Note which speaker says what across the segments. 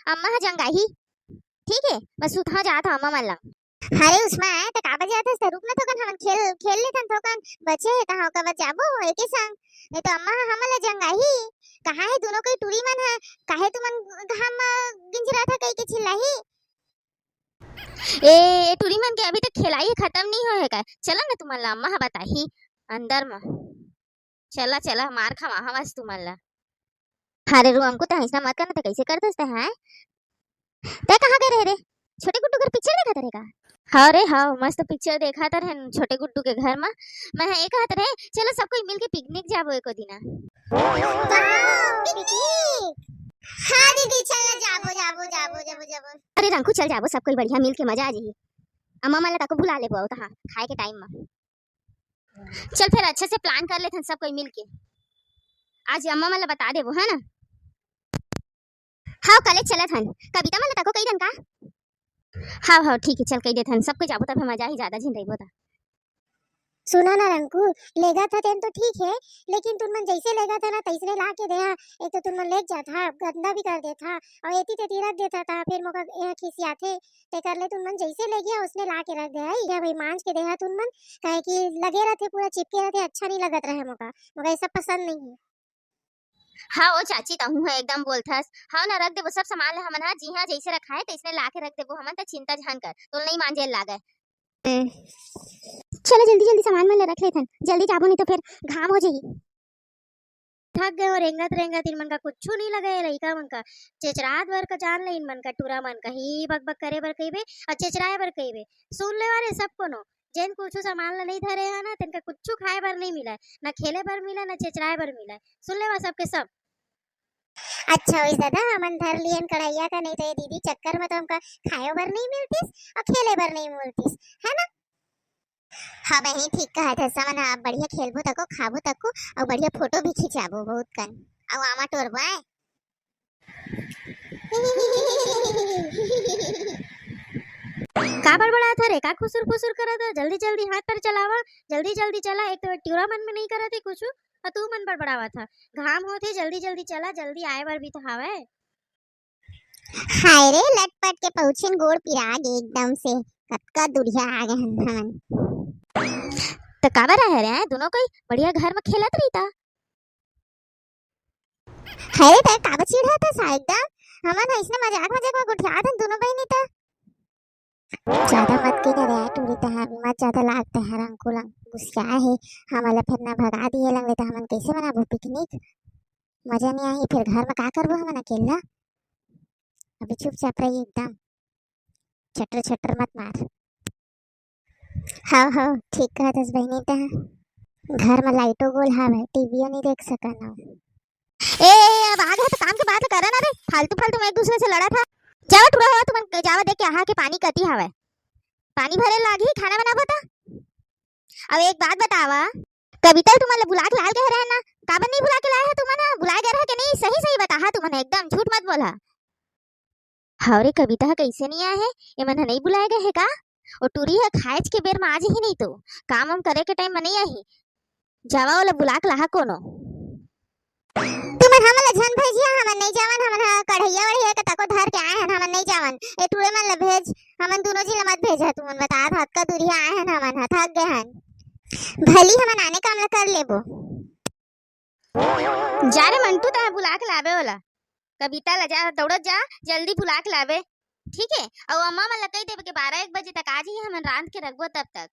Speaker 1: अम्मा ह जंगाही ठीक है बस उठा जात अम्मा मन ला। अरे उसमें आए तो काबर जात हस रुक ना थोकन हमन खेल खेल लेथन थोकन बचे है कहां का जाबो एके संग नहीं तो अम्मा हमन ला जंगाही कहां है दोनों कोई टूरी मन है काहे तुमन घाम गिंजरा था कई के चिल्लाही। ए टूरी मन के अभी तक खिलाई खत्म नहीं होए का चला ना तुमन ला अम्मा ह बताही अंदर में चला चला मार खा हवस तुमन ला। अरे रू हमको तो ऐसा मत करना तो कैसे कर दस है ते कहां गए रे छोटे गुड्डू घर पिक्चर देखा था का। हाँ रे हाँ मस्त पिक्चर देखा था छोटे गुड्डू के घर में मैं एक कहत रहे चलो सब कोई मिलके पिकनिक जाबो एको दिना। हाँ दीदी चलो जाबो जाबो जाबो जाबो जाबो। अरे रंकू चल जाबो सब कोई बढ़िया मिलके मजा आ जाही अम्मा मला ताको बुला ले पाओ हाँ खाए के टाइम में चल फिर अच्छे से प्लान कर लेते सब कोई मिलके आज अम्मा मला बता देबो है ना। हाँ कॉलेज चलत हन कविता मला ताको कई दन का। हाँ हाँ ठीक है चल कई देथन सब कोई जाबो तब मजा ही ज्यादा झिन रहिबो ता। सुना ना रंकू लेगा था तेन तो ठीक है लेकिन तुम मन जैसे लेगा था ना तैसने ला के देहा एक तो तुम मन लेग जाता गंदा भी कर देता और एती तेती रख देता था फिर मोका यह खिसियाथे ते कर ले तुम मन जैसे ले गया उसने ला के रख दिया या भाई मांझ के देहा तुम मन काहे कि लगे रहते पूरा चिपके रहते अच्छा नहीं लगत रहे मोका मोका ये सब पसंद नहीं है। हाँ वो चाची कहूँ है एकदम बोलथस हाँ ना रख देबो सब सामान हमन हा जी हाँ जैसे रखा है तैसने ला के रख देबो हमन त चिंता जान कर तो नहीं मांझे लागे। चलो जल्दी जल्दी सामान में ले रख लेथन जल्दी जाबो नहीं तो फिर घाम हो जाही। थक गए और रेंगत रेंगत इन मन का कुछ नहीं लगे लइका मन का चेचरात भर का जान ले इन मन का टूरा मन का ही बक बक करे बर कहिबे और चेचराए बर कहिबे सुन ले वाले सब कोनो जेन कुछ सामान ला नहीं धरे है ना तिनका कुछ खाए बर नहीं मिला ना खेले बर मिला ना चेचराए बर मिला सुन ले वा सबके सब। अच्छा वही दादा हमन धर लियन कढ़ैया का नहीं तो ये दीदी चक्कर में तो हमका खाए बर नहीं मिलतीस और खेले बर नहीं मिलतीस है ना। हाँ बहनी ठीक कहा था समन आप बढ़िया खेलबो तको खाबो तको और बढ़िया फोटो भी खिंचाबो बहुत कन और आमा टोरबो है। का बड़बड़ा था रे का खुसुर खुसुर करा था जल्दी जल्दी हाथ पर चलावा जल्दी जल्दी चला एक तो ट्यूरा मन में नहीं करा थे कुछ और तू मन बड़बड़ावा था घाम होते जल्दी जल्दी चला जल्दी आए बर भी तो हावे। हाय रे लटपट के पहुंचन गोड़ पिरा गे एकदम से कतका दुरिया आ गए हमन तो काबर रह रहे हैं दोनों कोई बढ़िया घर में खेलत रही था। हाय रे काबर चिढ़ा था सा एकदम हमन ऐसे मजाक मजाक में गुठिया था दोनों बहनी तो ज्यादा मत की ना रे टूरी तो है मत ज्यादा लागते है रंकुल गुस्सा है हमारा फिर ना भगा दिए लंगे तो हमन कैसे बनाबो पिकनिक मजा नहीं आई फिर घर में का करबो हमन अकेला अभी चुपचाप रही एकदम छटर छटर मत मार। हाँ हाँ ठीक कहा दस बहनी तो घर में लाइटो गोल हावे टीवीओ नहीं देख सकना। ए अब आ गए तो काम के बात करा ना रे फालतू फालतू में एक दूसरे से लड़ा था जावा टूरा हुआ तुम जावा देख के आहा के पानी कती हावे पानी भरे लागी खाना बनाबो था। अब एक बात बतावा कविता तुम्हारे बुला के लाल कह रहे हैं ना काबर नहीं बुला के लाए है तुम्हारा बुलाए गए रहा कि नहीं सही सही बता तुमने एकदम झूठ मत बोला। हरे कविता कैसे नहीं आए है ये मन नहीं बुलाए गए है का और टूरी है खाएज के बेर में आज ही नहीं तो काम हम करे के टाइम में नहीं आई जावा वाला बुला के लाहा कोनो तुमन हमन झन भेजिया हमन नहीं जावन हमन कढ़ैया वढ़ैया के तको धर के आए हैं हमन नहीं जावन ए टूरे मन ल भेज हमन दोनों जी ल मत भेजा तुमन बता था का दूरिया आए हैं हमन थक गए हैं भली हमन आने काम ल कर लेबो जा रे मंटू ता बुला के लावे वाला कविता ला जा दौड़त जा जल्दी बुला के लावे ठीक है और अम्मा मन ल कह देबे के 12-1 बजे तक आज ही हमन रांध के रखबो तब तक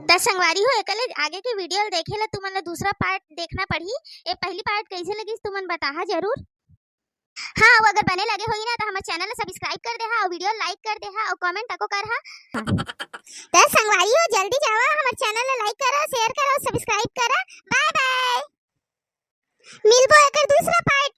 Speaker 1: त संगवारी हो एकले आगे के वीडियो देखेला तुमन ला दूसरा पार्ट देखना पड़ी ए पहली पार्ट कैसे लगी तुमन बताहा जरूर। हाँ अगर बने लगे होई ना तो हमारे चैनल ला सब्सक्राइब कर देहा और वीडियो लाइक कर देहा और कमेंट तको करहा त संगवारी हो जल्दी जावा हमारे चैनल ला लाइक करा शेयर करा और सब्सक्राइब करा बाय बाय मिलबो एकर दूसरा पार्ट।